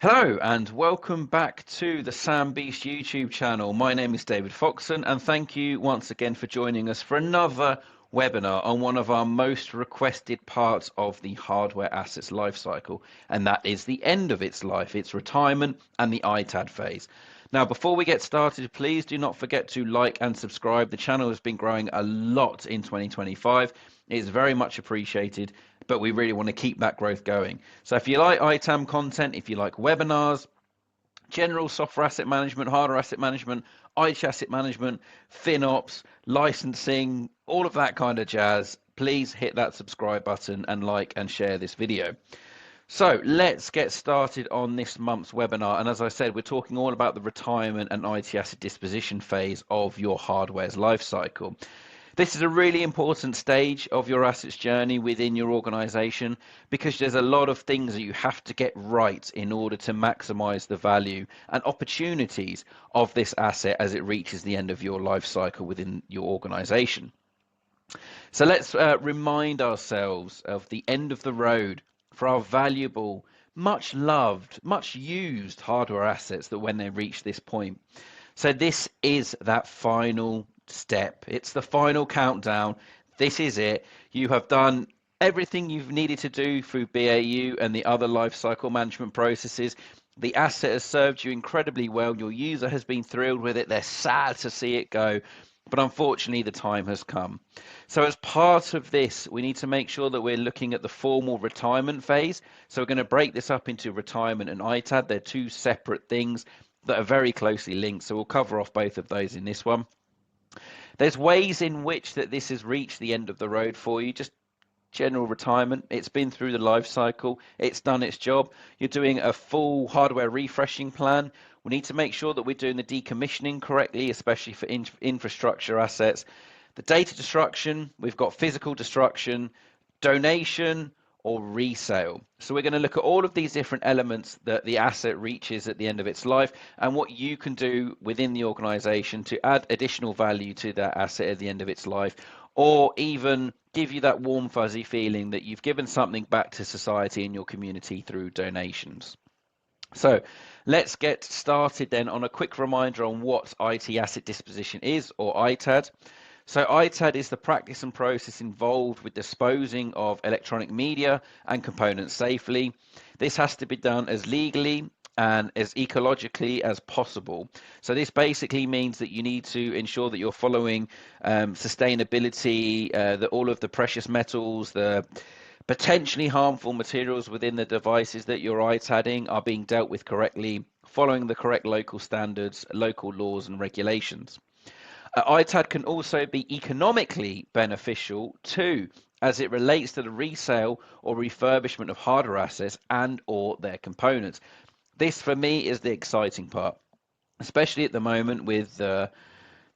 Hello and welcome back to the Sam Beast YouTube channel. My name is David Foxen and thank you once again for joining us for another webinar on one of our most requested parts of the hardware assets lifecycle, and that is the end of its life, its retirement and the ITAD phase. Now, before we get started, please do not forget to like and subscribe. The channel has been growing a lot in 2025. It's very much appreciated, but we really want to keep that growth going. So if you like ITAM content, if you like webinars, general software asset management, hardware asset management, IT asset management, FinOps, licensing, all of that kind of jazz, please hit that subscribe button and like and share this video. So let's get started on this month's webinar. And as I said, we're talking all about the retirement and IT asset disposition phase of your hardware's life cycle. This is a really important stage of your assets journey within your organization because there's a lot of things that you have to get right in order to maximize the value and opportunities of this asset as it reaches the end of your life cycle within your organization. So let's remind ourselves of the end of the road for our valuable, much loved, much used hardware assets that when they reach this point. So this is that final step. It's the final countdown. This is it. You have done everything you've needed to do through BAU and the other lifecycle management processes. The asset has served you incredibly well. Your user has been thrilled with it. They're sad to see it go. But unfortunately, the time has come. So as part of this, we need to make sure that we're looking at the formal retirement phase. So we're going to break this up into retirement and ITAD. They're two separate things that are very closely linked. So we'll cover off both of those in this one. There's ways in which that this has reached the end of the road for you. Just general retirement. It's been through the life cycle. It's done its job. You're doing a full hardware refreshing plan. We need to make sure that we're doing the decommissioning correctly, especially for infrastructure assets. The data destruction, we've got physical destruction, donation, or resale. So we're going to look at all of these different elements that the asset reaches at the end of its life and what you can do within the organization to add additional value to that asset at the end of its life, or even give you that warm fuzzy feeling that you've given something back to society and your community through donations. So let's get started then on a quick reminder on what IT asset disposition is, or ITAD. So ITAD is the practice and process involved with disposing of electronic media and components safely. This has to be done as legally and as ecologically as possible. So this basically means that you need to ensure that you're following sustainability, that all of the precious metals, the potentially harmful materials within the devices that you're ITADing are being dealt with correctly, following the correct local standards, local laws and regulations. ITAD can also be economically beneficial too, as it relates to the resale or refurbishment of hardware assets and or their components. This for me is the exciting part, especially at the moment with the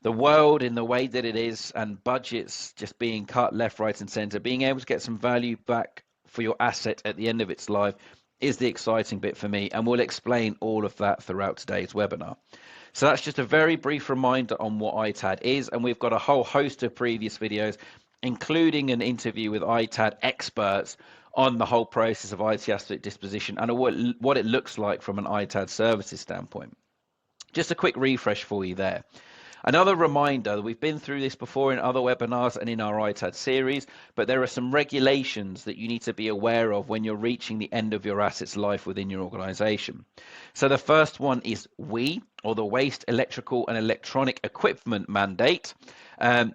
world in the way that it is and budgets just being cut left, right and center. Being able to get some value back for your asset at the end of its life is the exciting bit for me, and we'll explain all of that throughout today's webinar. So that's just a very brief reminder on what ITAD is, and we've got a whole host of previous videos, including an interview with ITAD experts on the whole process of IT asset disposition and what it looks like from an ITAD services standpoint. Just a quick refresh for you there. Another reminder, we've been through this before in other webinars and in our ITAD series, but there are some regulations that you need to be aware of when you're reaching the end of your asset's life within your organization. So the first one is WEEE, or the Waste Electrical and Electronic Equipment Mandate.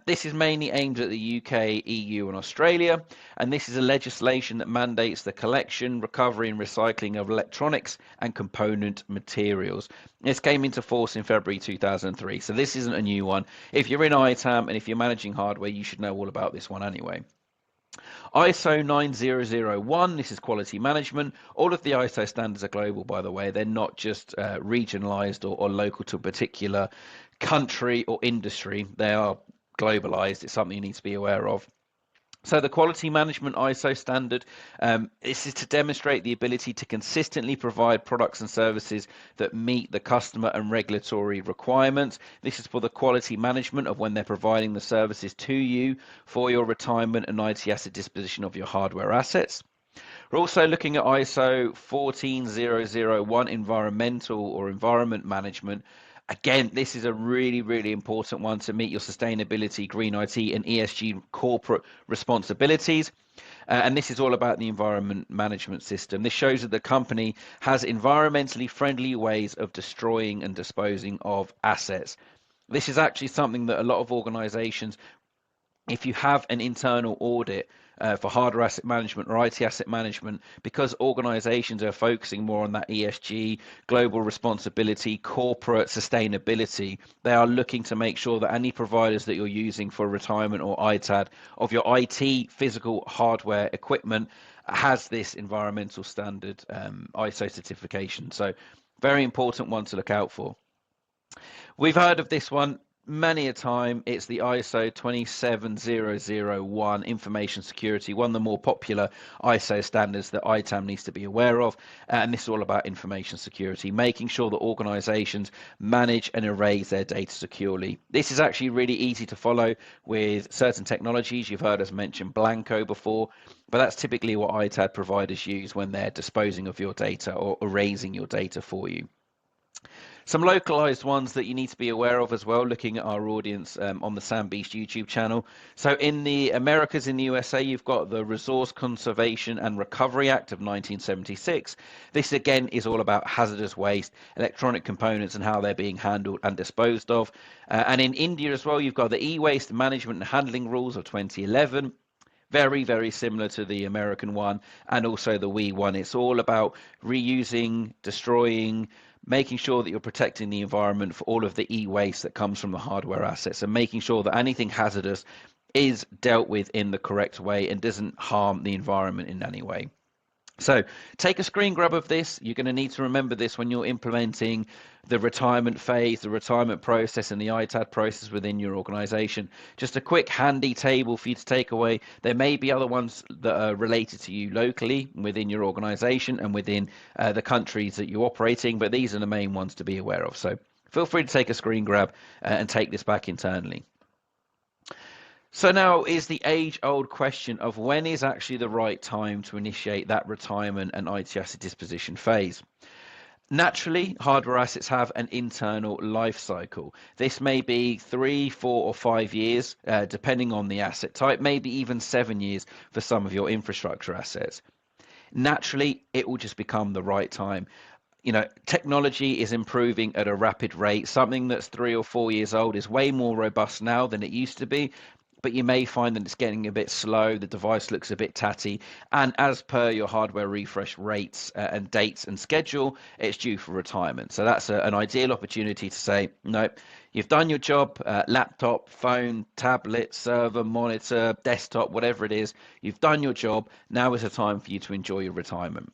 This is mainly aimed at the UK, EU and Australia, and this is a legislation that mandates the collection, recovery and recycling of electronics and component materials. This came into force in February 2003, so this isn't a new one. If you're in ITAM and if you're managing hardware, you should know all about this one anyway. ISO 9001, this is quality management. All of the ISO standards are global, by the way. They're not just regionalized or local to a particular country or industry. They are globalized. It's something you need to be aware of. So the quality management ISO standard, this is to demonstrate the ability to consistently provide products and services that meet the customer and regulatory requirements. This is for the quality management of when they're providing the services to you for your retirement and IT asset disposition of your hardware assets. We're also looking at ISO 14001 environmental or environment management. Again, this is a really, really important one to meet your sustainability, green IT, and ESG corporate responsibilities. And this is all about the environment management system. This shows that the company has environmentally friendly ways of destroying and disposing of assets. This is actually something that a lot of organizations, if you have an internal audit for hardware asset management or IT asset management, because organizations are focusing more on that ESG, global responsibility, corporate sustainability, they are looking to make sure that any providers that you're using for retirement or ITAD of your IT physical hardware equipment has this environmental standard ISO certification. So very important one to look out for. We've heard of this one many a time. It's the ISO 27001 information security, one of the more popular ISO standards that ITAM needs to be aware of. And this is all about information security, making sure that organizations manage and erase their data securely. This is actually really easy to follow with certain technologies. You've heard us mention Blanco before, but that's typically what ITAD providers use when they're disposing of your data or erasing your data for you. Some localized ones that you need to be aware of as well, looking at our audience on the Sam Beast YouTube channel. So in the Americas, in the USA, you've got the Resource Conservation and Recovery Act of 1976. This again is all about hazardous waste, electronic components and how they're being handled and disposed of. And in India as well, you've got the E-Waste Management and Handling Rules of 2011. Very, very similar to the American one and also the WE one. It's all about reusing, destroying, making sure that you're protecting the environment for all of the e-waste that comes from the hardware assets and making sure that anything hazardous is dealt with in the correct way and doesn't harm the environment in any way. So take a screen grab of this. You're going to need to remember this when you're implementing the retirement phase, the retirement process, and the ITAD process within your organization. Just a quick handy table for you to take away. There may be other ones that are related to you locally within your organization and within the countries that you're operating, but these are the main ones to be aware of. So feel free to take a screen grab and take this back internally. So now is the age-old question of when is actually the right time to initiate that retirement and IT asset disposition phase. Naturally, hardware assets have an internal life cycle. This may be 3, 4, or 5 years, depending on the asset type, maybe even 7 years for some of your infrastructure assets. Naturally, it will just become the right time. You know, technology is improving at a rapid rate. Something that's 3 or 4 years old is way more robust now than it used to be, but you may find that it's getting a bit slow, the device looks a bit tatty, and as per your hardware refresh rates and dates and schedule, it's due for retirement. So that's an ideal opportunity to say, no, you've done your job, laptop, phone, tablet, server, monitor, desktop, whatever it is, you've done your job, now is the time for you to enjoy your retirement.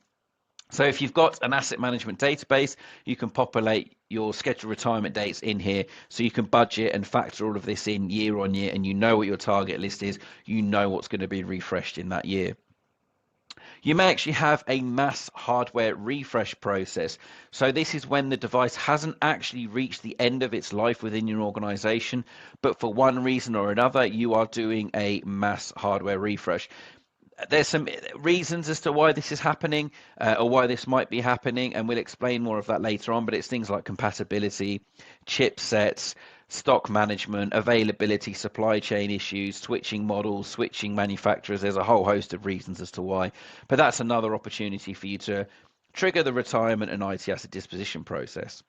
So if you've got an asset management database, you can populate your scheduled retirement dates in here so you can budget and factor all of this in year on year, and you know what your target list is, you know what's going to be refreshed in that year. You may actually have a mass hardware refresh process. So this is when the device hasn't actually reached the end of its life within your organization, but for one reason or another, you are doing a mass hardware refresh. There's some reasons as to why this is happening or why this might be happening, and we'll explain more of that later on, but it's things like compatibility, chipsets, stock management, availability, supply chain issues, switching models, switching manufacturers. There's a whole host of reasons as to why, but that's another opportunity for you to trigger the retirement and IT asset disposition process.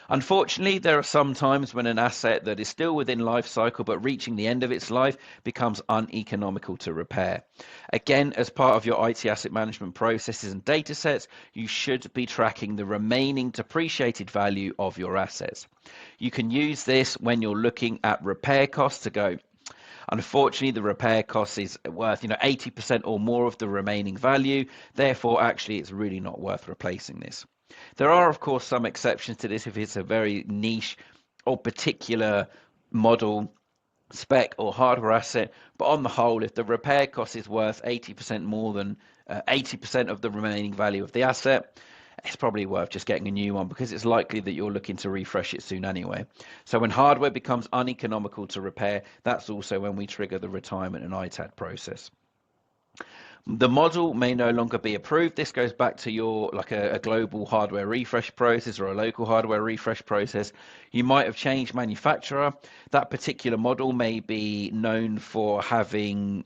Unfortunately, there are some times when an asset that is still within life cycle but reaching the end of its life becomes uneconomical to repair. Again, as part of your IT asset management processes and data sets, you should be tracking the remaining depreciated value of your assets. You can use this when you're looking at repair costs to go, unfortunately, the repair cost is worth 80% or more of the remaining value. Therefore, actually, it's really not worth replacing this. There are, of course, some exceptions to this if it's a very niche or particular model, spec, or hardware asset. But on the whole, if the repair cost is worth 80% more than 80% of the remaining value of the asset, it's probably worth just getting a new one because it's likely that you're looking to refresh it soon anyway. So when hardware becomes uneconomical to repair, that's also when we trigger the retirement and ITAD process. The model may no longer be approved. This goes back to your like a global hardware refresh process or a local hardware refresh process. You might have changed manufacturer. That particular model may be known for having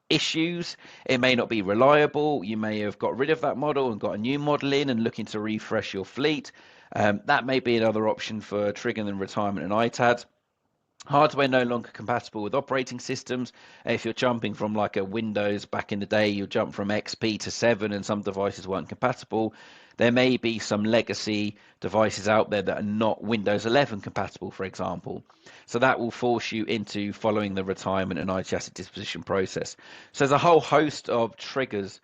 issues. It may not be reliable. You may have got rid of that model and got a new model in and looking to refresh your fleet. That may be another option for triggering the retirement and ITAD. Hardware no longer compatible with operating systems. If you're jumping from like a Windows back in the day, you jump from XP to 7 and some devices weren't compatible. There may be some legacy devices out there that are not Windows 11 compatible, for example. So that will force you into following the retirement and IT asset disposition process. So there's a whole host of triggers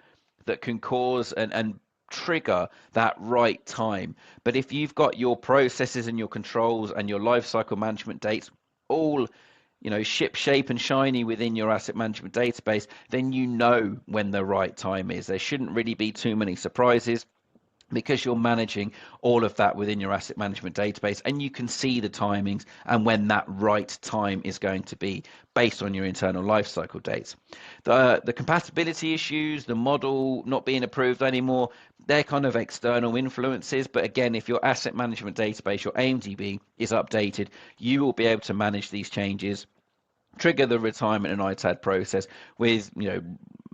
that can cause and trigger that right time. But if you've got your processes and your controls and your life cycle management dates all ship shape and shiny within your asset management database, then you know when the right time is. There shouldn't really be too many surprises because you're managing all of that within your asset management database, and you can see the timings and when that right time is going to be based on your internal lifecycle dates. The compatibility issues, the model not being approved anymore, they're kind of external influences. But again, if your asset management database, your AMDB, is updated, you will be able to manage these changes, trigger the retirement and ITAD process with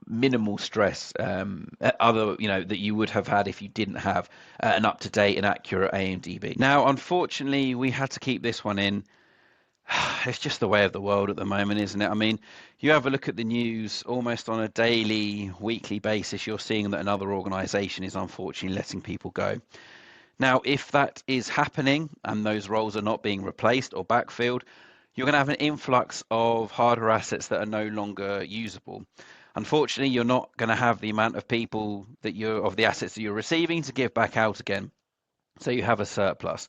minimal stress, other that you would have had if you didn't have an up-to-date and accurate AMDB. Now, unfortunately, we had to keep this one in. It's just the way of the world at the moment, isn't it? I mean, you have a look at the news almost on a daily, weekly basis, you're seeing that another organization is unfortunately letting people go. Now, if that is happening and those roles are not being replaced or backfilled, you're going to have an influx of hardware assets that are no longer usable. Unfortunately, you're not going to have the amount of people of the assets that you're receiving to give back out again. So you have a surplus.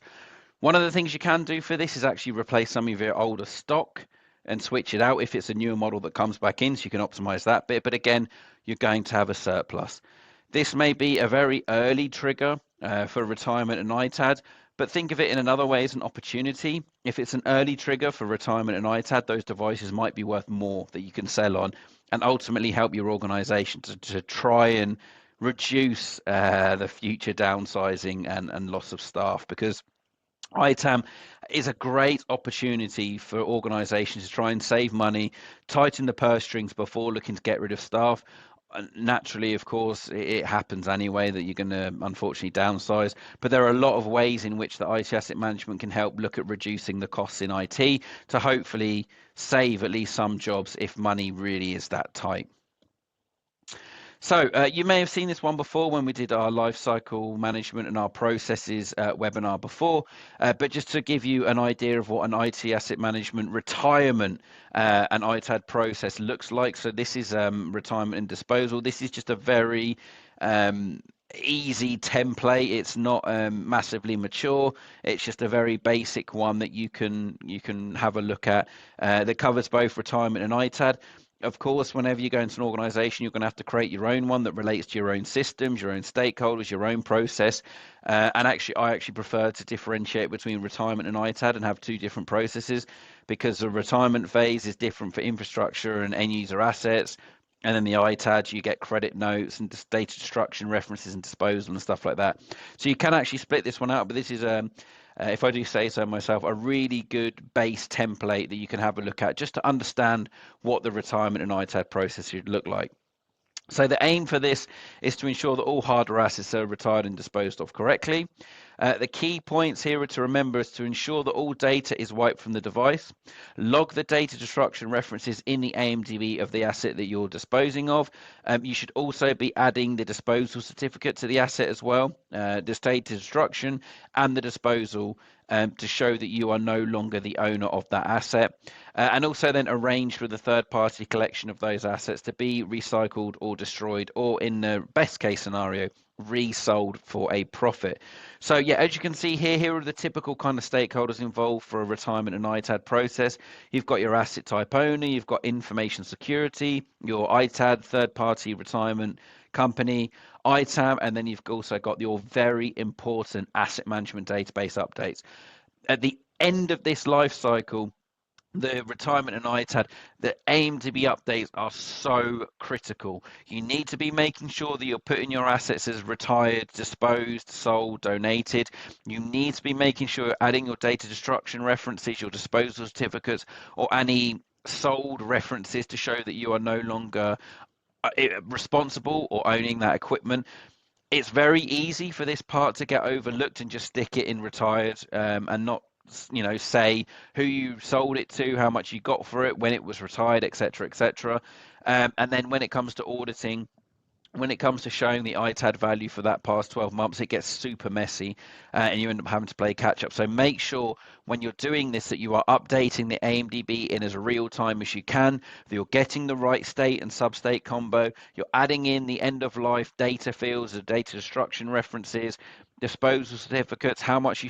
One of the things you can do for this is actually replace some of your older stock and switch it out if it's a newer model that comes back in, so you can optimize that bit. But again, you're going to have a surplus. This may be a very early trigger for retirement and ITAD, but think of it in another way as an opportunity. If it's an early trigger for retirement and ITAD, those devices might be worth more that you can sell on and ultimately help your organization to try and reduce the future downsizing and loss of staff, because ITAM is a great opportunity for organizations to try and save money, tighten the purse strings before looking to get rid of staff. Naturally, of course, it happens anyway that you're going to unfortunately downsize, but there are a lot of ways in which the IT asset management can help look at reducing the costs in IT to hopefully save at least some jobs if money really is that tight. So you may have seen this one before when we did our life cycle management and our processes webinar before, but just to give you an idea of what an IT asset management retirement and ITAD process looks like. So this is retirement and disposal. This is just a very easy template. It's not massively mature. It's just a very basic one that you can have a look at that covers both retirement and ITAD. Of course, whenever you go into an organization, you're going to have to create your own one that relates to your own systems, your own stakeholders, your own process. And actually, I actually prefer to differentiate between retirement and ITAD and have two different processes, because the retirement phase is different for infrastructure and end user assets. And then the ITAD, you get credit notes and data destruction references and disposal and stuff like that. So you can actually split this one out, but this is if I do say so myself, a really good base template that you can have a look at just to understand what the retirement and ITAD process should look like. So the aim for this is to ensure that all hardware assets are retired and disposed of correctly. The key points here are to remember is to ensure that all data is wiped from the device, log the data destruction references in the AMDB of the asset that you're disposing of. You should also be adding the disposal certificate to the asset as well, this data destruction and the disposal, to show that you are no longer the owner of that asset, and also then arrange for the third-party collection of those assets to be recycled or destroyed, or in the best case scenario, resold for a profit. So yeah, as you can see here are the typical kind of stakeholders involved for a retirement and ITAD process. You've got your asset type owner, you've got information security, your ITAD third-party retirement company, ITAM, and then you've also got your very important asset management database updates. At the end of this life cycle, the retirement and ITAD, the aim to be updates are so critical. You need to be making sure that you're putting your assets as retired, disposed, sold, donated. You need to be making sure you're adding your data destruction references, your disposal certificates, or any sold references to show that you are no longer responsible or owning that equipment. It's very easy for this part to get overlooked and just stick it in retired, and not say who you sold it to, how much you got for it, when it was retired, etc., etc. And then when it comes to auditing, when it comes to showing the ITAD value for that past 12 months, it gets super messy, and you end up having to play catch up. So make sure when you're doing this that you are updating the AMDB in as real time as you can, that you're getting the right state and substate combo, you're adding in the end of life data fields, the data destruction references, disposal certificates, how much you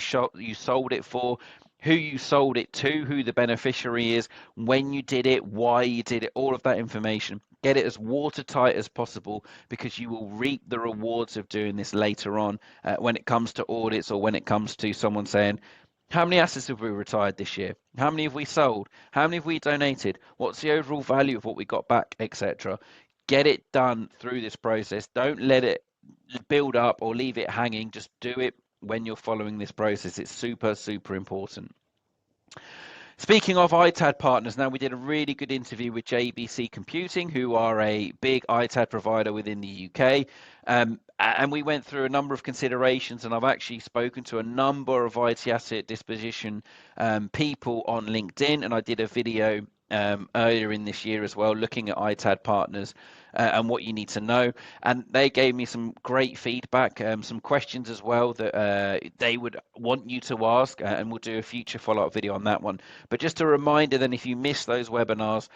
sold it for, who you sold it to, who the beneficiary is, when you did it, why you did it, all of that information. Get it as watertight as possible, because you will reap the rewards of doing this later on, when it comes to audits, or when it comes to someone saying, how many assets have we retired this year? How many have we sold? How many have we donated? What's the overall value of what we got back, etc. Get it done through this process. Don't let it build up or leave it hanging. Just do it when you're following this process. It's super, super important. Speaking of ITAD partners, now we did a really good interview with JBC Computing, who are a big ITAD provider within the UK. And we went through a number of considerations, and I've actually spoken to a number of IT asset disposition people on LinkedIn, and I did a video earlier in this year as well, looking at ITAD partners and what you need to know. And they gave me some great feedback, some questions as well that they would want you to ask, and we'll do a future follow-up video on that one. But just a reminder then, if you missed those webinars,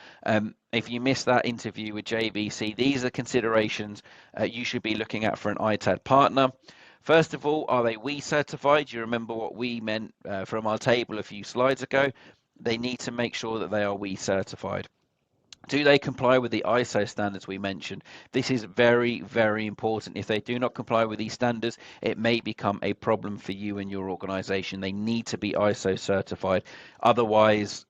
if you missed that interview with JVC, these are considerations you should be looking at for an ITAD partner. First of all, are they WE certified? You remember what we meant from our table a few slides ago. They need to make sure that they are WE certified. Do they comply with the ISO standards we mentioned? This is very, very important. If they do not comply with these standards, it may become a problem for you and your organization. They need to be ISO certified. Otherwise,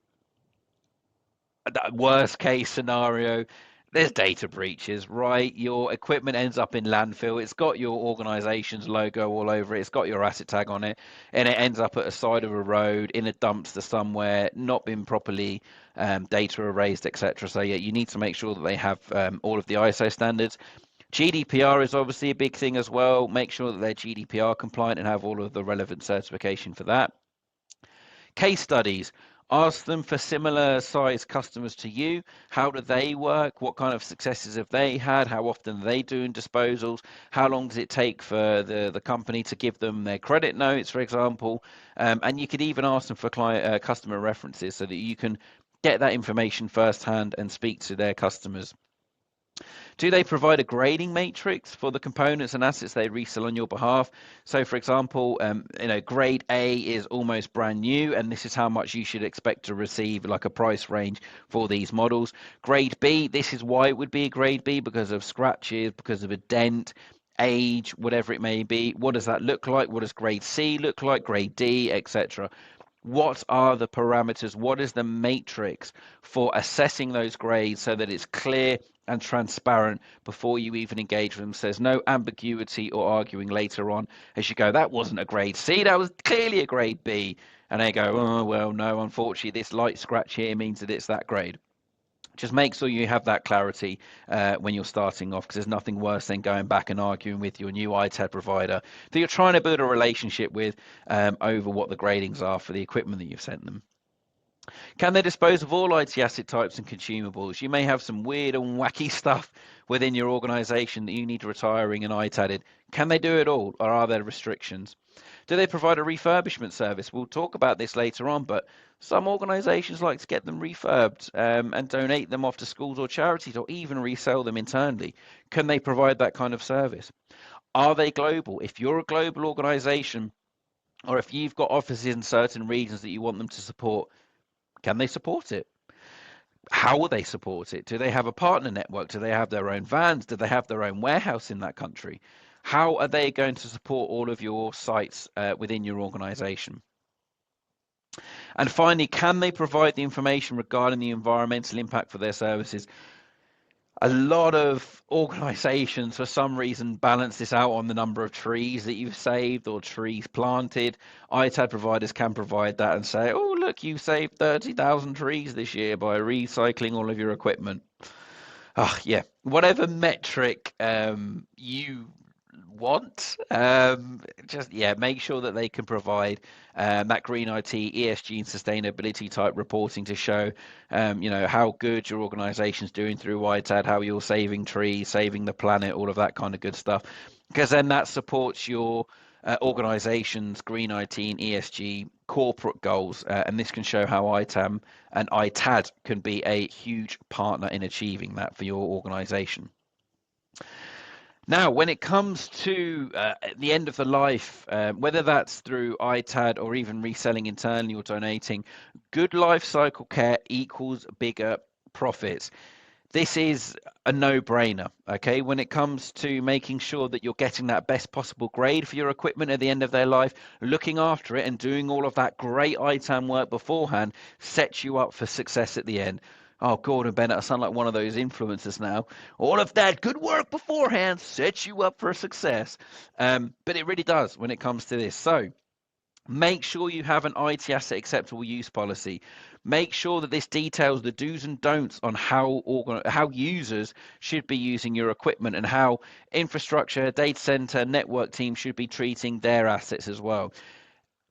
that worst case scenario, there's data breaches, right? Your equipment ends up in landfill. It's got your organization's logo all over it. It's got your asset tag on it, and it ends up at the side of a road in a dumpster somewhere, not been properly data erased, etc. So yeah, you need to make sure that they have all of the ISO standards. GDPR is obviously a big thing as well. Make sure that they're GDPR compliant and have all of the relevant certification for that. Case studies. Ask them for similar size customers to you. How do they work? What kind of successes have they had? How often are they doing disposals? How long does it take for the company to give them their credit notes, for example? And you could even ask them for customer references, so that you can get that information firsthand and speak to their customers. Do they provide a grading matrix for the components and assets they resell on your behalf? So, for example, grade A is almost brand new, and this is how much you should expect to receive, like a price range for these models. Grade B, this is why it would be a grade B, because of scratches, because of a dent, age, whatever it may be. What does that look like? What does grade C look like? Grade D, etc. What are the parameters? What is the matrix for assessing those grades, so that it's clear and transparent before you even engage with them, so there's no ambiguity or arguing later on as you go, that wasn't a grade C, that was clearly a grade B. And they go, oh, well, no, unfortunately, this light scratch here means that it's that grade. Just make sure you have that clarity when you're starting off, because there's nothing worse than going back and arguing with your new ITAD provider that you're trying to build a relationship with over what the gradings are for the equipment that you've sent them. Can they dispose of all IT asset types and consumables? You may have some weird and wacky stuff within your organization that you need retiring and ITADed. Can they do it all, or are there restrictions? Do they provide a refurbishment service? We'll talk about this later on, but some organizations like to get them refurbed and donate them off to schools or charities, or even resell them internally. Can they provide that kind of service? Are they global? If you're a global organization, or if you've got offices in certain regions that you want them to support, can they support it? How will they support it? Do they have a partner network? Do they have their own vans? Do they have their own warehouse in that country? How are they going to support all of your sites within your organization? And finally, can they provide the information regarding the environmental impact for their services? A lot of organizations, for some reason, balance this out on the number of trees that you've saved or trees planted. ITAD providers can provide that and say, oh, look, you saved 30,000 trees this year by recycling all of your equipment. Oh, yeah, whatever metric you want, just yeah, make sure that they can provide that green IT, ESG, and sustainability type reporting to show, how good your organization's doing through ITAD, how you're saving trees, saving the planet, all of that kind of good stuff, because then that supports your organization's green IT and ESG corporate goals, and this can show how ITAM and ITAD can be a huge partner in achieving that for your organization. Now, when it comes to the end of the life, whether that's through ITAD or even reselling internally or donating, good life cycle care equals bigger profits. This is a no-brainer, okay? When it comes to making sure that you're getting that best possible grade for your equipment at the end of their life, looking after it and doing all of that great ITAM work beforehand sets you up for success at the end. Oh, Gordon Bennett, I sound like one of those influencers now. All of that good work beforehand sets you up for success. But it really does when it comes to this. So make sure you have an IT asset acceptable use policy. Make sure that this details the do's and don'ts on how users should be using your equipment and how infrastructure, data center, network teams should be treating their assets as well.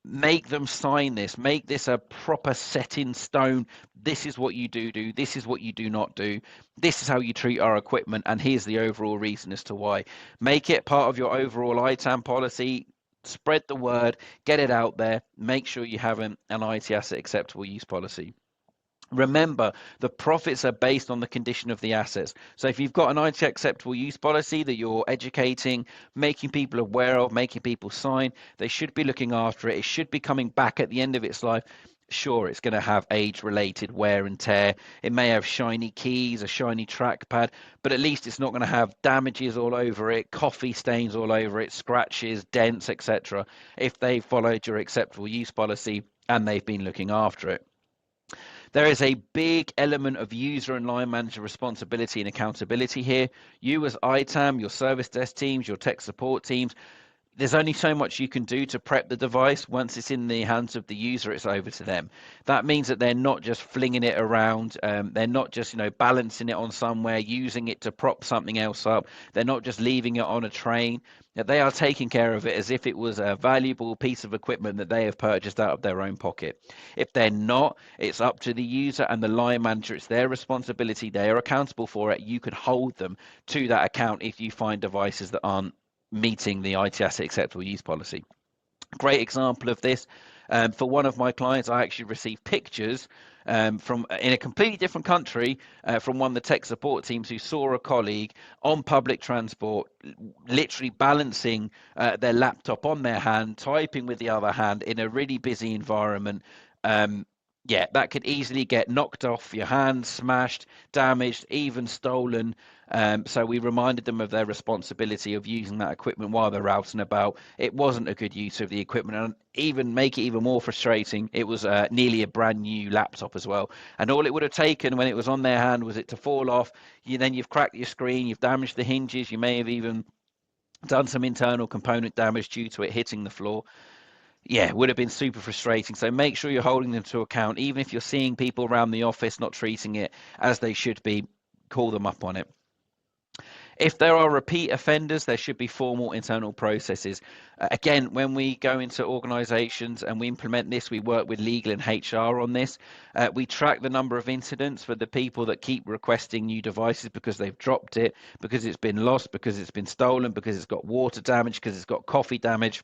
Make them sign this. Make this a proper set in stone. This is what you do. This is what you do not do. This is how you treat our equipment. And here's the overall reason as to why. Make it part of your overall ITAM policy. Spread the word. Get it out there. Make sure you have an IT asset acceptable use policy. Remember, the profits are based on the condition of the assets. So if you've got an IT acceptable use policy that you're educating, making people aware of, making people sign, they should be looking after it. It should be coming back at the end of its life. Sure, it's going to have age-related wear and tear. It may have shiny keys, a shiny trackpad, but at least it's not going to have damages all over it, coffee stains all over it, scratches, dents, etc. if they followed your acceptable use policy and they've been looking after it. There is a big element of user and line manager responsibility and accountability here. You as ITAM, your service desk teams, your tech support teams, there's only so much you can do to prep the device. Once it's in the hands of the user, it's over to them. That means that they're not just flinging it around. They're not just, balancing it on somewhere, using it to prop something else up. They're not just leaving it on a train. They are taking care of it as if it was a valuable piece of equipment that they have purchased out of their own pocket. If they're not, it's up to the user and the line manager. It's their responsibility. They are accountable for it. You can hold them to that account if you find devices that aren't meeting the IT asset acceptable use policy. Great example of this. For one of my clients, I actually received pictures from in a completely different country from one of the tech support teams who saw a colleague on public transport, literally balancing their laptop on their hand, typing with the other hand in a really busy environment. Yeah, that could easily get knocked off your hand, smashed, damaged, even stolen. So we reminded them of their responsibility of using that equipment while they're out and about. It wasn't a good use of the equipment, and even make it even more frustrating, it was nearly a brand new laptop as well. And all it would have taken when it was on their hand was it to fall off. Then you've cracked your screen, you've damaged the hinges, you may have even done some internal component damage due to it hitting the floor. Yeah, it would have been super frustrating. So make sure you're holding them to account. Even if you're seeing people around the office not treating it as they should be, call them up on it. If there are repeat offenders, there should be formal internal processes. Again, when we go into organizations and we implement this, we work with legal and HR on this. We track the number of incidents for the people that keep requesting new devices because they've dropped it, because it's been lost, because it's been stolen, because it's got water damage, because it's got coffee damage.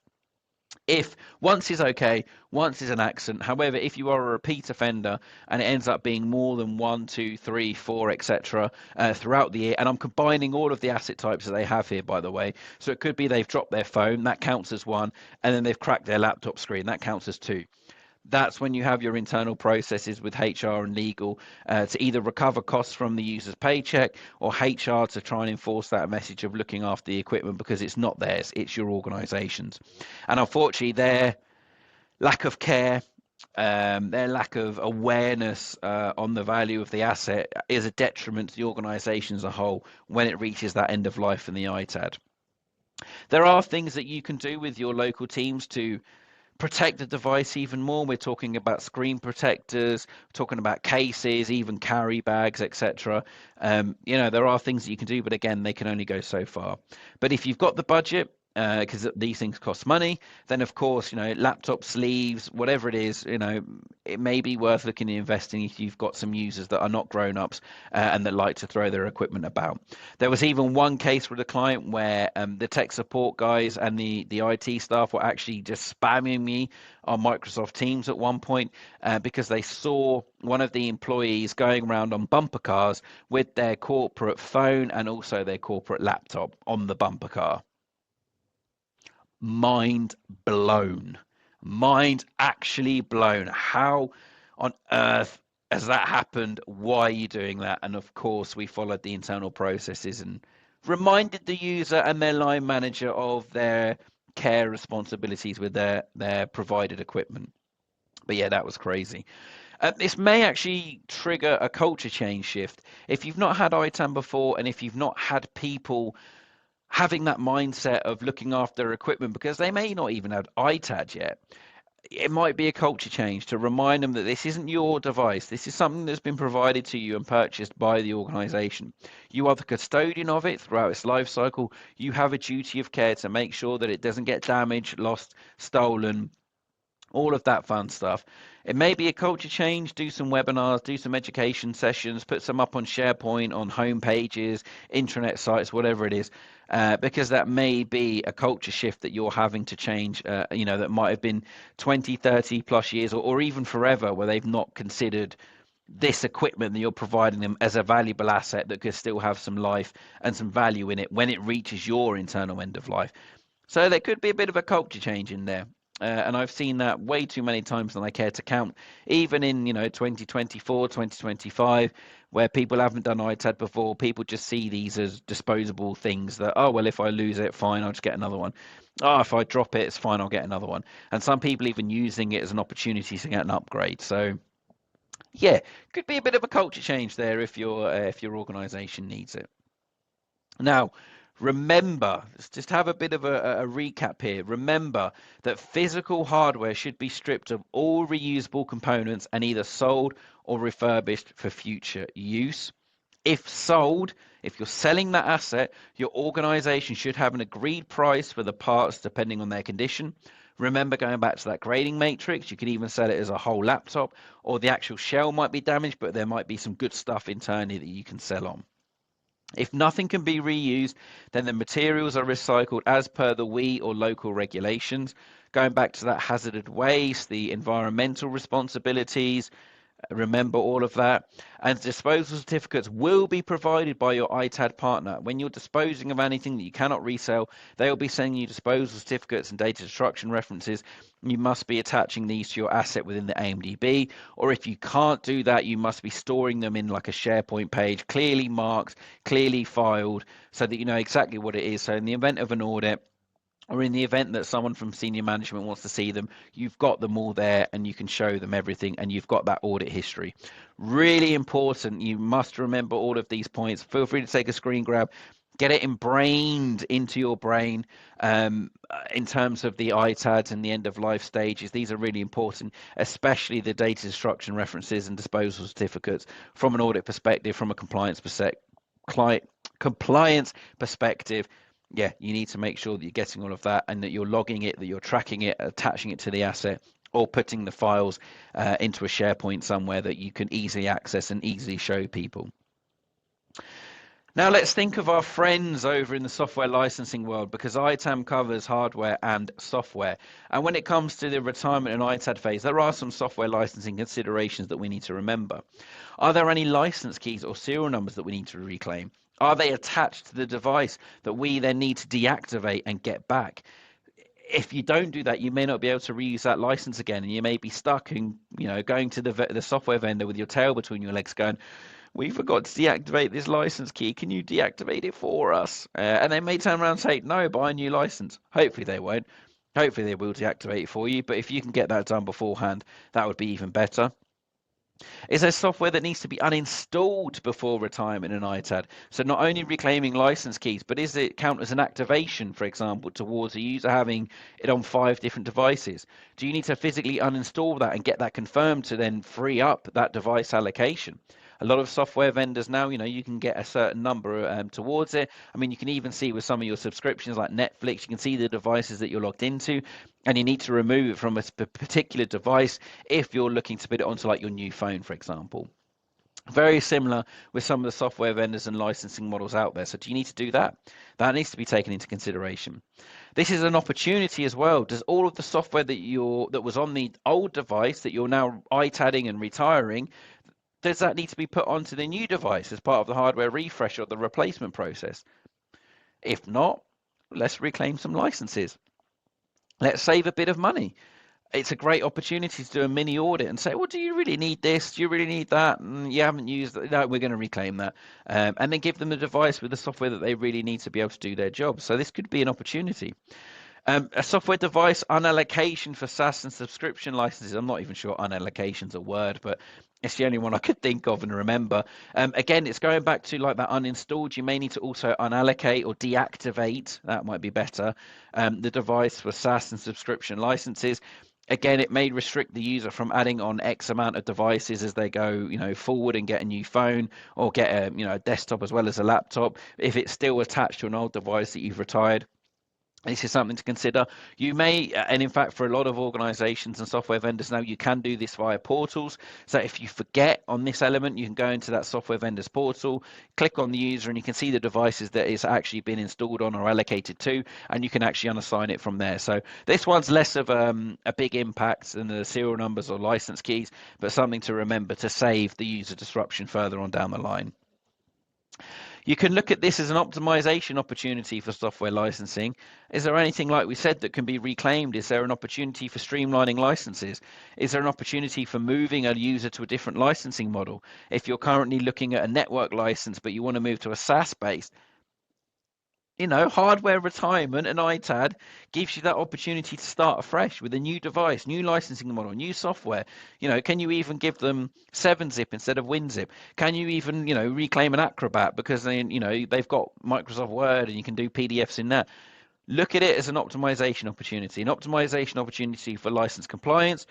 If once is okay, once is an accident. However, if you are a repeat offender and it ends up being more than 1, 2, 3, 4, etc. Throughout the year, and I'm combining all of the asset types that they have here, by the way. So it could be they've dropped their phone, that counts as one, and then they've cracked their laptop screen, that counts as two. That's when you have your internal processes with HR and legal to either recover costs from the user's paycheck or HR to try and enforce that message of looking after the equipment because it's not theirs, it's your organization's. And unfortunately, their lack of care their lack of awareness on the value of the asset is a detriment to the organization as a whole when it reaches that end of life in the ITAD. There are things that you can do with your local teams to protect the device even more. We're talking about screen protectors, talking about cases, even carry bags, etc. There are things that you can do, but again, they can only go so far. But if you've got the budget, because these things cost money, then of course, laptop sleeves, whatever it is, it may be worth looking at investing if you've got some users that are not grown-ups and that like to throw their equipment about. There was even one case with a client where the tech support guys and the IT staff were actually just spamming me on Microsoft Teams at one point because they saw one of the employees going around on bumper cars with their corporate phone and also their corporate laptop on the bumper car. Mind blown. Mind actually blown. How on earth has that happened? Why are you doing that? And of course, we followed the internal processes and reminded the user and their line manager of their care responsibilities with their provided equipment. But yeah, that was crazy. This may actually trigger a culture change shift. If you've not had ITAM before, and if you've not had people having that mindset of looking after their equipment because they may not even have ITAD yet. It might be a culture change to remind them that this isn't your device. This is something that's been provided to you and purchased by the organization. You are the custodian of it throughout its life cycle. You have a duty of care to make sure that it doesn't get damaged, lost, stolen, all of that fun stuff. It may be a culture change, do some webinars, do some education sessions, put some up on SharePoint, on home pages, intranet sites, whatever it is, because that may be a culture shift that you're having to change, that might have been 20, 30 plus years or even forever where they've not considered this equipment that you're providing them as a valuable asset that could still have some life and some value in it when it reaches your internal end of life. So there could be a bit of a culture change in there. And I've seen that way too many times than I care to count, even in 2024, 2025, where people haven't done ITAD before. People just see these as disposable things that, oh well, if I lose it, fine, I'll just get another one. Oh, if I drop it, it's fine, I'll get another one. And some people even using it as an opportunity to get an upgrade. So yeah, could be a bit of a culture change there if your organization needs it. Now, remember, let's just have a bit of a recap here. Remember that physical hardware should be stripped of all reusable components and either sold or refurbished for future use. If sold, if you're selling that asset, your organization should have an agreed price for the parts depending on their condition. Remember, going back to that grading matrix, you can even sell it as a whole laptop, or the actual shell might be damaged, but there might be some good stuff internally that you can sell on. If nothing can be reused, then the materials are recycled as per the WE or local regulations. Going back to that hazardous waste, the environmental responsibilities, remember all of that. And disposal certificates will be provided by your ITAD partner. When you're disposing of anything that you cannot resell, they will be sending you disposal certificates and data destruction references. You must be attaching these to your asset within the AMDB, or if you can't do that, you must be storing them in like a SharePoint page, clearly marked, clearly filed, so that you know exactly what it is. So in the event of an audit, or in the event that someone from senior management wants to see them, you've got them all there and you can show them everything and you've got that audit history. Really important. You must remember all of these points. Feel free to take a screen grab. Get it ingrained into your brain in terms of the ITADs and the end of life stages. These are really important, especially the data destruction references and disposal certificates from an audit perspective, from a compliance perspective. Yeah, you need to make sure that you're getting all of that and that you're logging it, that you're tracking it, attaching it to the asset, or putting the files into a SharePoint somewhere that you can easily access and easily show people. Now let's think of our friends over in the software licensing world, because ITAM covers hardware and software. And when it comes to the retirement and ITAD phase, there are some software licensing considerations that we need to remember. Are there any license keys or serial numbers that we need to reclaim? Are they attached to the device that we then need to deactivate and get back? If you don't do that, you may not be able to reuse that license again, and you may be stuck in, going to the software vendor with your tail between your legs going, we forgot to deactivate this license key. Can you deactivate it for us? And they may turn around and say, no, buy a new license. Hopefully they won't. Hopefully they will deactivate it for you, but if you can get that done beforehand, that would be even better. Is there software that needs to be uninstalled before retirement in an ITAD? So not only reclaiming license keys, but is it count as an activation, for example, towards a user having it on 5 different devices? Do you need to physically uninstall that and get that confirmed to then free up that device allocation? A lot of software vendors now, you can get a certain number towards it. I mean, you can even see with some of your subscriptions like Netflix, you can see the devices that you're logged into, and you need to remove it from a particular device if you're looking to put it onto like your new phone, for example. Very similar with some of the software vendors and licensing models out there. So do you need to do that? That needs to be taken into consideration. This is an opportunity as well. Does all of the software that was on the old device that you're now ITADing and retiring, does that need to be put onto the new device as part of the hardware refresh or the replacement process? If not, let's reclaim some licenses. Let's save a bit of money. It's a great opportunity to do a mini audit and say, well, do you really need this? Do you really need that? And you haven't used it. No, we're going to reclaim that. And then give them the device with the software that they really need to be able to do their job. So this could be an opportunity. A software device unallocation for SaaS and subscription licenses. I'm not even sure unallocation's a word, but it's the only one I could think of and remember. Again, it's going back to like that uninstalled. You may need to also unallocate or deactivate. That might be better. The device for SaaS and subscription licenses. Again, it may restrict the user from adding on X amount of devices as they go, forward and get a new phone or get a desktop as well as a laptop. If it's still attached to an old device that you've retired, this is something to consider. You may, and in fact, for a lot of organizations and software vendors now, you can do this via portals. So if you forget on this element, you can go into that software vendor's portal, click on the user, and you can see the devices that it's actually been installed on or allocated to, and you can actually unassign it from there. So this one's less of a big impact than the serial numbers or license keys, but something to remember to save the user disruption further on down the line. You can look at this as an optimization opportunity for software licensing. Is there anything, like we said, that can be reclaimed? Is there an opportunity for streamlining licenses? Is there an opportunity for moving a user to a different licensing model? If you're currently looking at a network license, but you want to move to a SaaS based, hardware retirement and ITAD gives you that opportunity to start afresh with a new device, new licensing model, new software. Can you even give them 7-zip instead of WinZip? Can you even, reclaim an Acrobat because then, they've got Microsoft Word and you can do PDFs in that. Look at it as an optimization opportunity for license compliance,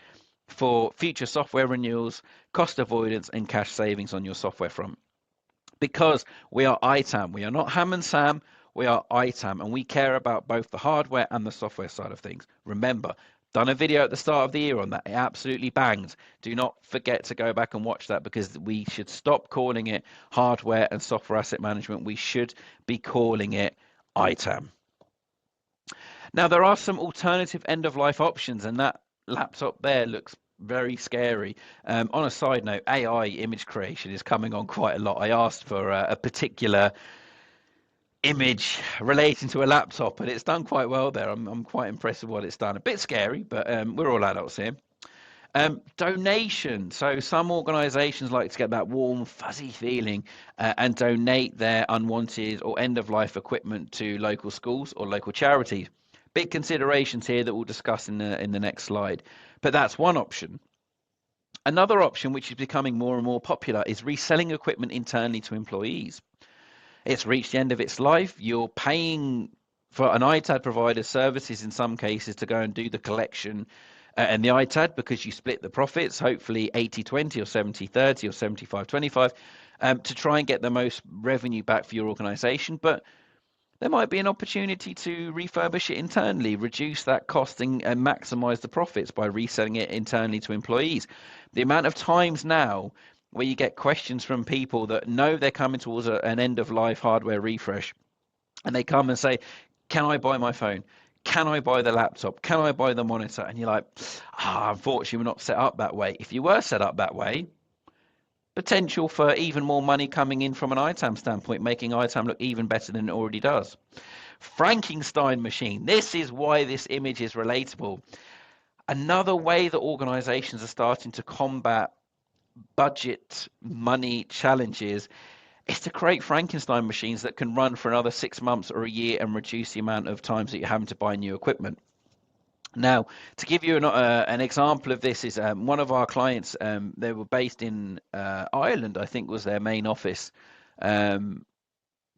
for future software renewals, cost avoidance, and cash savings on your software front. Because we are ITAM, we are not Ham and Sam. We are ITAM, and we care about both the hardware and the software side of things. Remember, done a video at the start of the year on that. It absolutely banged. Do not forget to go back and watch that, because we should stop calling it hardware and software asset management. We should be calling it ITAM. Now, there are some alternative end-of-life options, and that laptop there looks very scary. On a side note, AI image creation is coming on quite a lot. I asked for a particular image relating to a laptop, and it's done quite well there. I'm quite impressed with what it's done. A bit scary, but we're all adults here. Donation. So some organizations like to get that warm, fuzzy feeling and donate their unwanted or end-of-life equipment to local schools or local charities. Big considerations here that we'll discuss in the next slide. But that's one option. Another option, which is becoming more and more popular, is reselling equipment internally to employees. It's reached the end of its life. You're paying for an ITAD provider's services in some cases to go and do the collection and the ITAD, because you split the profits, hopefully 80-20 or 70-30 or 75-25, to try and get the most revenue back for your organization. But there might be an opportunity to refurbish it internally, reduce that costing and maximize the profits by reselling it internally to employees. The amount of times now where you get questions from people that know they're coming towards an end-of-life hardware refresh, and they come and say, can I buy my phone? Can I buy the laptop? Can I buy the monitor? And you're like, unfortunately, we're not set up that way. If you were set up that way, potential for even more money coming in from an ITAM standpoint, making ITAM look even better than it already does. Frankenstein machine. This is why this image is relatable. Another way that organizations are starting to combat budget money challenges is to create Frankenstein machines that can run for another 6 months or a year and reduce the amount of times that you're having to buy new equipment. Now, to give you an example of this is one of our clients. They were based in Ireland, I think was their main office. Um,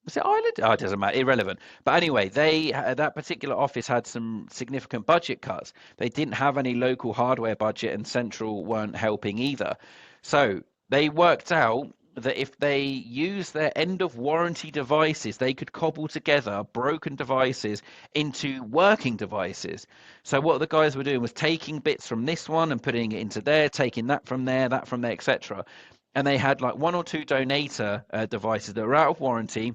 was it Ireland? Oh, it doesn't matter, irrelevant. But anyway, that particular office had some significant budget cuts. They didn't have any local hardware budget, and Central weren't helping either. So they worked out that if they use their end of warranty devices, they could cobble together broken devices into working devices. So what the guys were doing was taking bits from this one and putting it into there, taking that from there, etc. And they had like one or two donator devices that were out of warranty,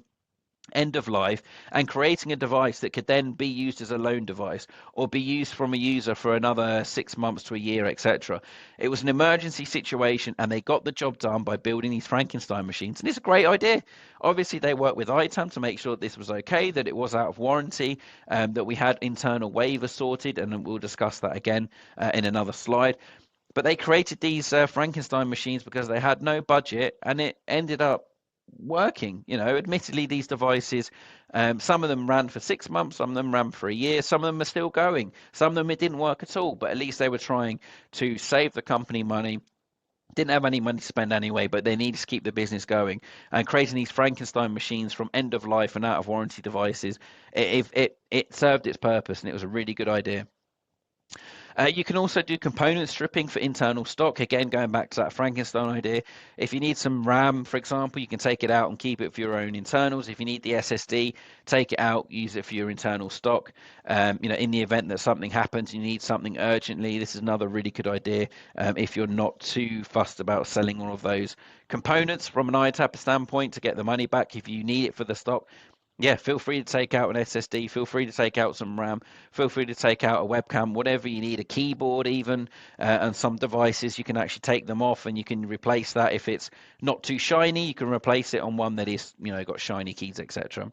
end of life, and creating a device that could then be used as a loan device or be used from a user for another 6 months to a year, etc. It was an emergency situation, and they got the job done by building these Frankenstein machines. And it's a great idea. Obviously, they worked with ITAM to make sure that this was okay, that it was out of warranty, that we had internal waivers sorted, and we'll discuss that again in another slide. But they created these Frankenstein machines because they had no budget, and it ended up working. Admittedly, these devices, some of them ran for 6 months, some of them ran for a year, some of them are still going, some of them it didn't work at all. But at least they were trying to save the company money. Didn't have any money to spend anyway, but they needed to keep the business going. And creating these Frankenstein machines from end of life and out of warranty devices, it served its purpose, and it was a really good idea. You can also do component stripping for internal stock. Again, going back to that Frankenstein idea. If you need some RAM, for example, you can take it out and keep it for your own internals. If you need the SSD, take it out, use it for your internal stock. In the event that something happens, you need something urgently. This is another really good idea if you're not too fussed about selling all of those components from an ITAP standpoint to get the money back. If you need it for the stock, yeah, feel free to take out an SSD, feel free to take out some RAM, feel free to take out a webcam, whatever you need, a keyboard even, and some devices, you can actually take them off and you can replace that. If it's not too shiny, you can replace it on one that is, got shiny keys, etc.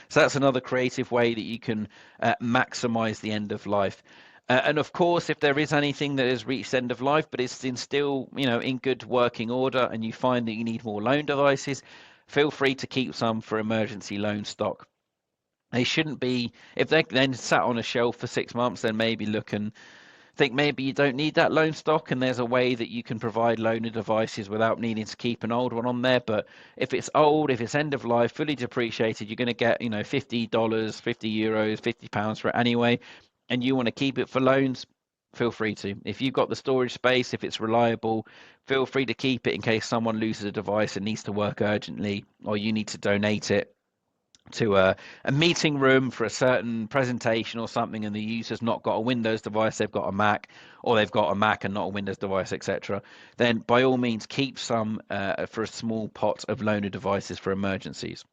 So that's another creative way that you can maximize the end of life. And of course, if there is anything that has reached end of life, but it's in still, in good working order, and you find that you need more loan devices, feel free to keep some for emergency loan stock. They shouldn't be, if they're then sat on a shelf for 6 months, then maybe look and think maybe you don't need that loan stock, and there's a way that you can provide loaner devices without needing to keep an old one on there. But if it's old, if it's end of life, fully depreciated, you're going to get, $50, €50, £50 for it anyway, and you want to keep it for loans, feel free to. If you've got the storage space, if it's reliable, feel free to keep it in case someone loses a device and needs to work urgently, or you need to donate it to a meeting room for a certain presentation or something, and the user's not got a Windows device, they've got a Mac, or they've got a Mac and not a Windows device, etc., then by all means keep some for a small pot of loaner devices for emergencies.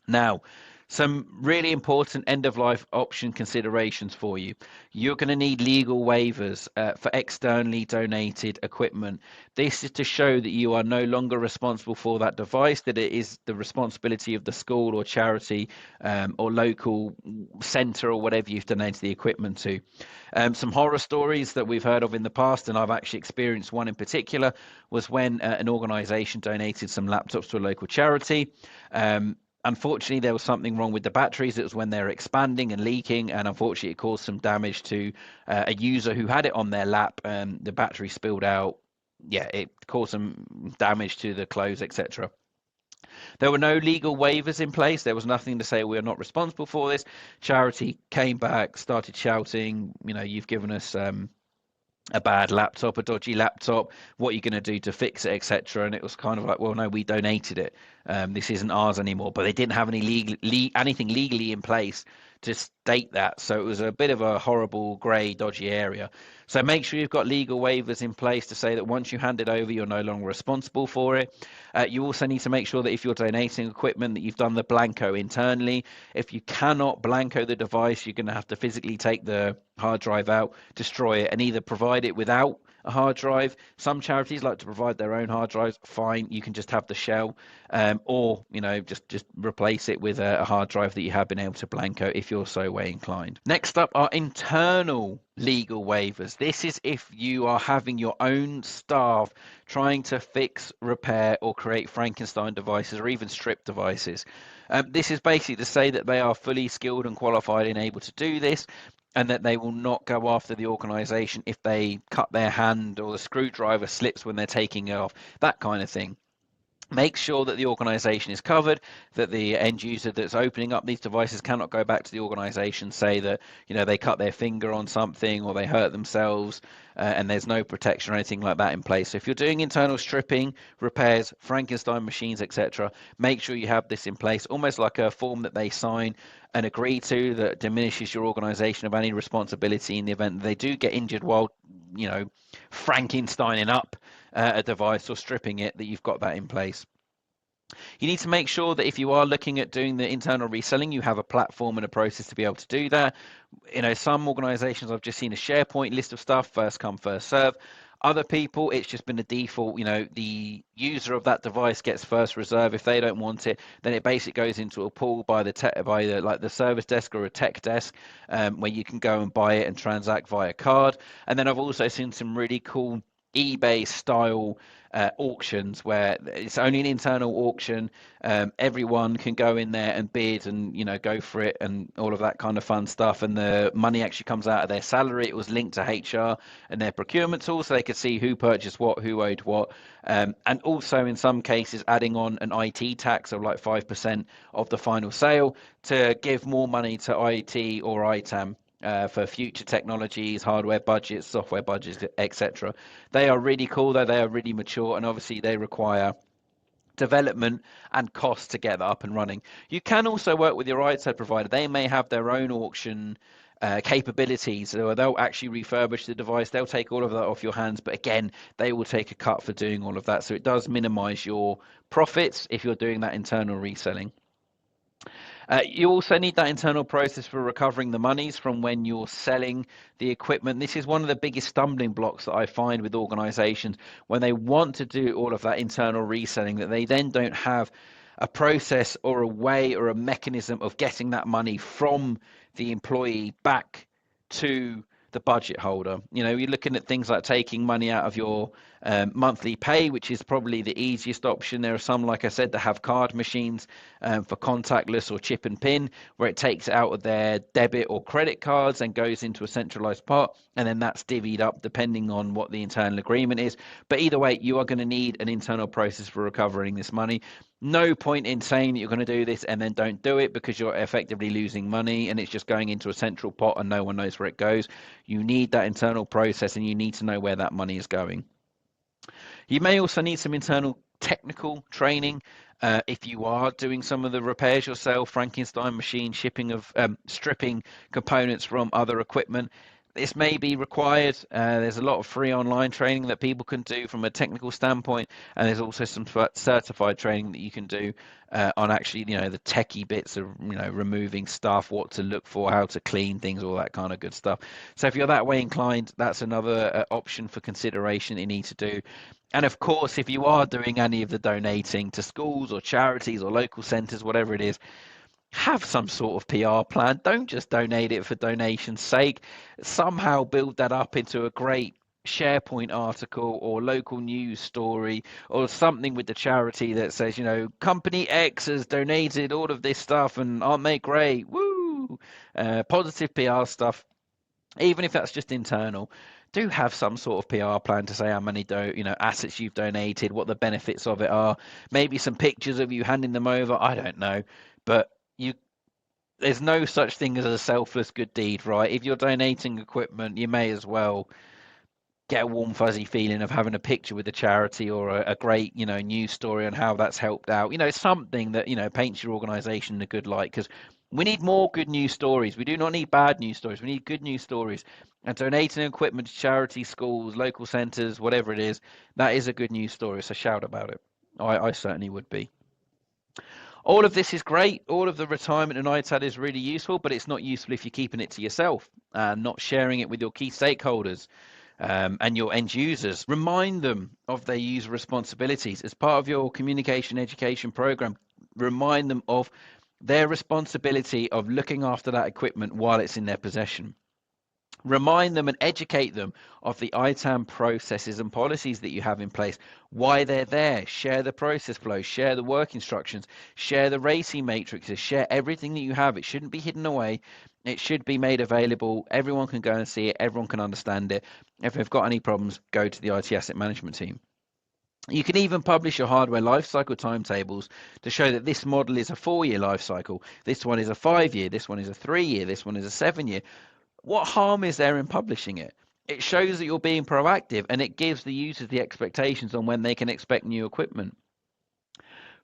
Now, some really important end of life option considerations for you. You're going to need legal waivers for externally donated equipment. This is to show that you are no longer responsible for that device, that it is the responsibility of the school or charity or local centre or whatever you've donated the equipment to. Some horror stories that we've heard of in the past, and I've actually experienced one in particular, was when an organisation donated some laptops to a local charity. Unfortunately, there was something wrong with the batteries. It was when they were expanding and leaking, and unfortunately, it caused some damage to a user who had it on their lap. The battery spilled out. Yeah, it caused some damage to the clothes, etc. There were no legal waivers in place. There was nothing to say we are not responsible for this. Charity came back, started shouting, you've given us a bad laptop, a dodgy laptop. What are you going to do to fix it, etc.? And it was kind of like, well, no, we donated it. This isn't ours anymore. But they didn't have anything legally in place to state that. So it was a bit of a horrible, grey, dodgy area. So make sure you've got legal waivers in place to say that once you hand it over, you're no longer responsible for it. You also need to make sure that if you're donating equipment, that you've done the blanco internally. If you cannot blanco the device, you're going to have to physically take the hard drive out, destroy it, and either provide it without a hard drive. Some charities like to provide their own hard drives. Fine, you can just have the shell, or just replace it with a hard drive that you have been able to blanco if you're so way inclined. Next up are internal legal waivers. This is if you are having your own staff trying to fix, repair, or create Frankenstein devices or even strip devices. This is basically to say that they are fully skilled and qualified and able to do this. and that they will not go after the organization if they cut their hand or the screwdriver slips when they're taking it off, that kind of thing. Make sure that the organization is covered, that the end user that's opening up these devices cannot go back to the organization, say that, they cut their finger on something or they hurt themselves, and there's no protection or anything like that in place. So if you're doing internal stripping, repairs, Frankenstein machines, etc., make sure you have this in place, almost like a form that they sign and agree to, that diminishes your organization of any responsibility in the event that they do get injured while, Frankensteining up a device or stripping it, that you've got that in place. You need to make sure that if you are looking at doing the internal reselling, you have a platform and a process to be able to do that. Some organizations, I've just seen a SharePoint list of stuff, first come, first serve. Other people, it's just been a default. The user of that device gets first reserve. If they don't want it, then it basically goes into a pool by the service desk or a tech desk, where you can go and buy it and transact via card. And then I've also seen some really cool eBay style auctions where it's only an internal auction. Everyone can go in there and bid and go for it and all of that kind of fun stuff. And the money actually comes out of their salary. It was linked to HR and their procurement tool, so they could see who purchased what, who owed what, and also in some cases adding on an IT tax of like 5% of the final sale to give more money to IT or ITAM. For future technologies, hardware budgets, software budgets, etc. They are really cool, though. They are really mature, and obviously they require development and cost to get that up and running. You can also work with your ITAD provider. They may have their own auction capabilities, so they'll actually refurbish the device. They'll take all of that off your hands, but again, they will take a cut for doing all of that. So it does minimize your profits if you're doing that internal reselling. You also need that internal process for recovering the monies from when you're selling the equipment. This is one of the biggest stumbling blocks that I find with organizations when they want to do all of that internal reselling, that they then don't have a process or a way or a mechanism of getting that money from the employee back to the budget holder. You're looking at things like taking money out of your monthly pay, which is probably the easiest option. There are some, like I said, that have card machines for contactless or chip and pin, where it takes it out of their debit or credit cards and goes into a centralized pot, and then that's divvied up depending on what the internal agreement is. But either way, you are going to need an internal process for recovering this money. No point in saying that you're going to do this and then don't do it, because you're effectively losing money and it's just going into a central pot and no one knows where it goes. You need that internal process, and you need to know where that money is going. You may also need some internal technical training if you are doing some of the repairs yourself, Frankenstein machine, stripping components from other equipment. This may be required. There's a lot of free online training that people can do from a technical standpoint, and there's also some certified training that you can do on actually, the techie bits of, removing stuff, what to look for, how to clean things, all that kind of good stuff. So if you're that way inclined, that's another option for consideration that you need to do. And of course, if you are doing any of the donating to schools or charities or local centres, whatever it is, have some sort of PR plan. Don't just donate it for donation's sake. Somehow build that up into a great SharePoint article or local news story or something with the charity that says, Company X has donated all of this stuff and aren't they great? Woo! Positive PR stuff. Even if that's just internal, do have some sort of PR plan to say how many assets you've donated, what the benefits of it are, maybe some pictures of you handing them over. I don't know, but there's no such thing as a selfless good deed, right? If you're donating equipment, you may as well get a warm fuzzy feeling of having a picture with the charity or a great news story on how that's helped out, something that paints your organization in a good light, because we need more good news stories. We do not need bad news stories. We need good news stories. And donating equipment to charity, schools, local centers, whatever it is, that is a good news story, so shout about it. I certainly would be. All of this is great. All of the retirement and ITAD is really useful, but it's not useful if you're keeping it to yourself and not sharing it with your key stakeholders and your end users. Remind them of their user responsibilities as part of your communication education program. Remind them of their responsibility of looking after that equipment while it's in their possession. Remind them and educate them of the ITAM processes and policies that you have in place, why they're there. Share the process flow, share the work instructions, share the rating matrices, share everything that you have. It shouldn't be hidden away. It should be made available. Everyone can go and see it. Everyone can understand it. If they've got any problems, go to the IT asset management team. You can even publish your hardware lifecycle timetables to show that this model is a 4-year life cycle, this one is a 5-year, this one is a 3-year, this one is a 7-year. What harm is there in publishing it? It shows that you're being proactive, and it gives the users the expectations on when they can expect new equipment.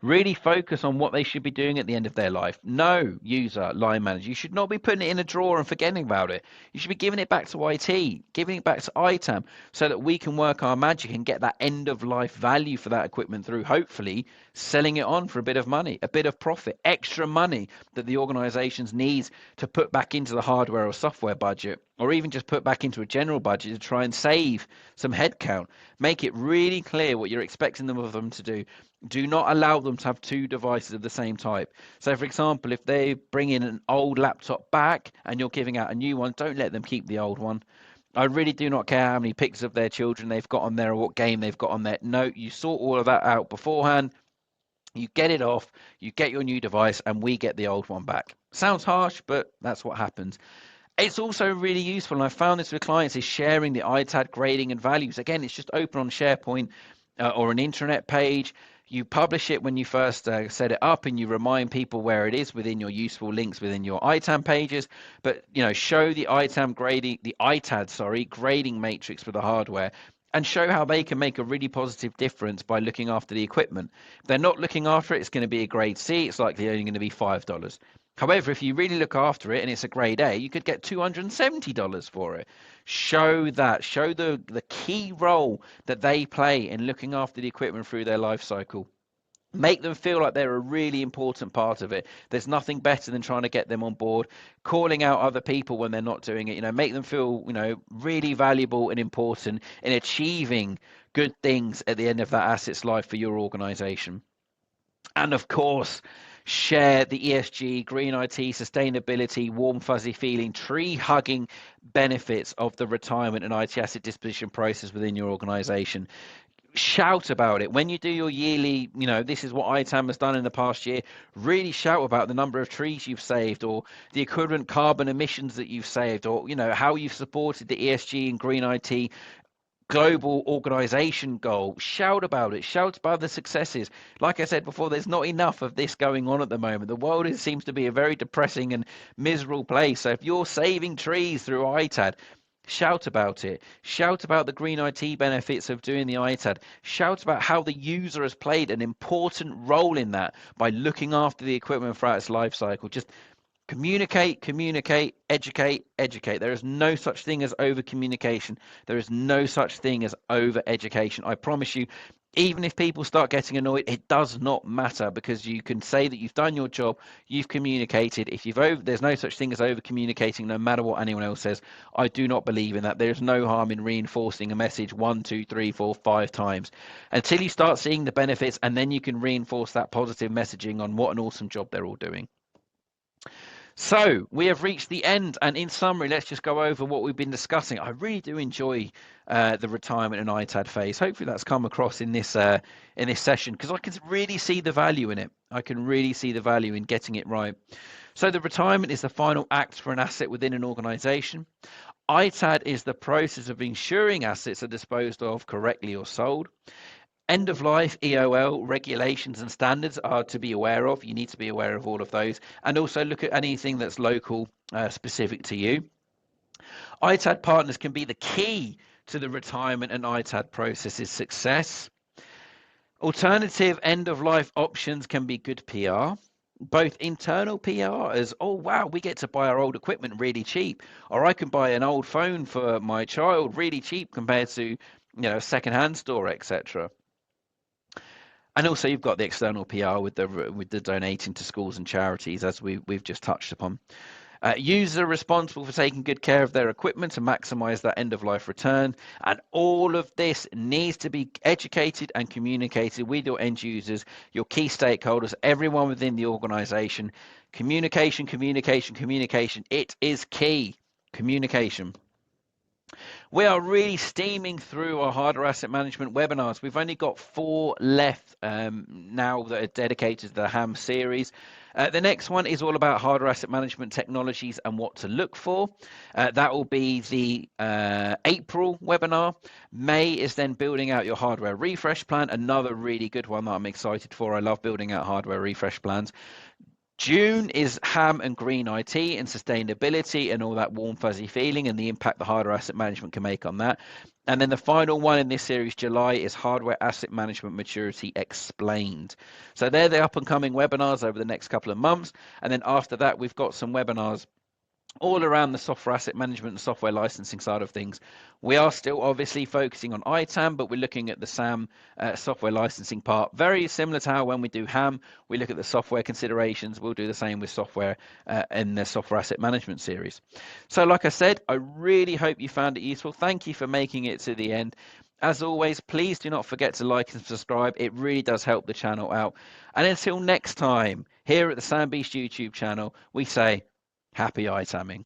Really focus on what they should be doing at the end of their life. No, user, line manager, you should not be putting it in a drawer and forgetting about it. You should be giving it back to IT, giving it back to ITAM, so that we can work our magic and get that end of life value for that equipment through hopefully selling it on for a bit of money, a bit of profit, extra money that the organizations needs to put back into the hardware or software budget, or even just put back into a general budget to try and save some headcount. Make it really clear what you're expecting of them to do. Do not allow them to have 2 devices of the same type. So, for example, if they bring in an old laptop back and you're giving out a new one, don't let them keep the old one. I really do not care how many pictures of their children they've got on there or what game they've got on there. No, you sort all of that out beforehand. You get it off, you get your new device, and we get the old one back. Sounds harsh, but that's what happens. It's also really useful, and I found this with clients, is sharing the ITAD grading and values. Again, it's just open on SharePoint or an intranet page. You publish it when you first set it up, and you remind people where it is within your useful links within your ITAM pages. But show the ITAM grading, the ITAD, grading matrix for the hardware, and show how they can make a really positive difference by looking after the equipment. If they're not looking after it, it's going to be a grade C. It's likely only going to be $5. However, if you really look after it and it's a grade A, you could get $270 for it. Show that. Show the key role that they play in looking after the equipment through their life cycle. Make them feel like they're a really important part of it. There's nothing better than trying to get them on board, calling out other people when they're not doing it. Make them feel, really valuable and important in achieving good things at the end of that asset's life for your organization. And of course, share the ESG, green IT, sustainability, warm fuzzy feeling, tree hugging benefits of the retirement and IT asset disposition process within your organization. Shout about it when you do your yearly, this is what ITAM has done in the past year. Really shout about the number of trees you've saved, or the equivalent carbon emissions that you've saved, or how you've supported the ESG and green IT global organization goal. Shout about it. Shout about the successes. Like I said before, there's not enough of this going on at the moment. The world seems to be a very depressing and miserable place. So if you're saving trees through ITAD, shout about it. Shout about the green IT benefits of doing the ITAD. Shout about how the user has played an important role in that by looking after the equipment throughout its life cycle. Just communicate, educate. There is no such thing as over communication. There is no such thing as over education. I promise you, even if people start getting annoyed, it does not matter, because you can say that you've done your job, you've communicated. If there's no such thing as over communicating, no matter what anyone else says. I do not believe in that. There's no harm in reinforcing a message 1, 2, 3, 4, 5 times until you start seeing the benefits, and then you can reinforce that positive messaging on what an awesome job they're all doing. So we have reached the end, and in summary, let's just go over what we've been discussing. I really do enjoy the retirement and ITAD phase. Hopefully that's come across in this session, because I can really see the value in it. I can really see the value in getting it right. So the retirement is the final act for an asset within an organization. ITAD is the process of ensuring assets are disposed of correctly or sold. End of life, EOL, regulations and standards are to be aware of. You need to be aware of all of those, and also look at anything that's local, specific to you. ITAD partners can be the key to the retirement and ITAD process's success. Alternative end of life options can be good PR. Both internal PR as, oh wow, we get to buy our old equipment really cheap, or I can buy an old phone for my child really cheap compared to a second-hand store, etc. And also, you've got the external PR with the donating to schools and charities, as we've just touched upon. Users are responsible for taking good care of their equipment to maximize that end of life return. And all of this needs to be educated and communicated with your end users, your key stakeholders, everyone within the organization. Communication. It is key. Communication. We are really steaming through our hardware asset management webinars. We've only got 4 left now that are dedicated to the HAM series. The next one is all about hardware asset management technologies and what to look for. That will be the April webinar. May is then building out your hardware refresh plan, another really good one that I'm excited for. I love building out hardware refresh plans. June is ham and green IT and sustainability and all that warm fuzzy feeling and the impact the hardware asset management can make on that. And then the final one in this series, July, is hardware asset management maturity explained. So they're the up and coming webinars over the next couple of months. And then after that, we've got some webinars all around the software asset management and software licensing side of things. We are still obviously focusing on ITAM, but we're looking at the SAM software licensing part. Very similar to how when we do HAM, we look at the software considerations. We'll do the same with software in the software asset management series. So like I said, I really hope you found it useful. Thank you for making it to the end. As always, please do not forget to like and subscribe. It really does help the channel out. And until next time, here at the Sam Beast YouTube channel, we say, happy iTamming.